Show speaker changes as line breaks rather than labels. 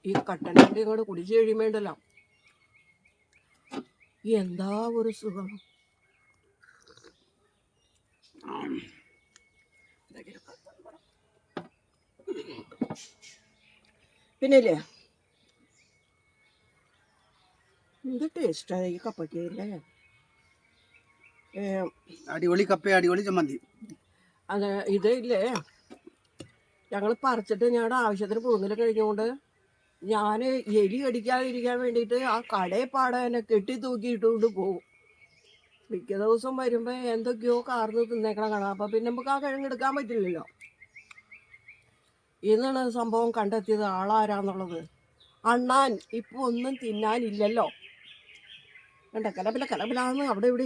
ഈ കട്ടൻ്റെ കൂടെ കുടിച്ചു കഴിയുമ്പോണ്ടല്ലോ എന്താ ഒരു സുഖം. പിന്നില്ലേ എന്ത് ടേസ്റ്റാണ് ഈ കപ്പയ്ക്കല്ലേ.
അടിപൊളി കപ്പ, അടിപൊളി ചമ്മന്തി.
അത് ഇതില്ലേ ഞങ്ങൾ പറിച്ചിട്ട് ഞങ്ങളുടെ ആവശ്യത്തിന് പുഴുങ്ങൽ കഴിഞ്ഞുകൊണ്ട് ഞാൻ എലി അടിക്കാതിരിക്കാൻ വേണ്ടിയിട്ട് ആ കടയിൽ പാടെ തന്നെ കെട്ടി തൂക്കിയിട്ടുകൊണ്ട് പോകും. മിക്ക ദിവസം വരുമ്പോൾ എന്തൊക്കെയോ കാർന്ന് തിന്നേക്കണം കാണാം. അപ്പം പിന്നെ നമുക്ക് ആ കിഴങ്ങെടുക്കാൻ പറ്റില്ലല്ലോ. ഇന്നാണ് സംഭവം കണ്ടെത്തിയത് ആളാരാന്നുള്ളത്. അണ്ണാൻ ഇപ്പോൾ ഒന്നും തിന്നാനില്ലല്ലോ. കണ്ട കലപില കലപിലാന്ന് അവിടെ ഇവിടെ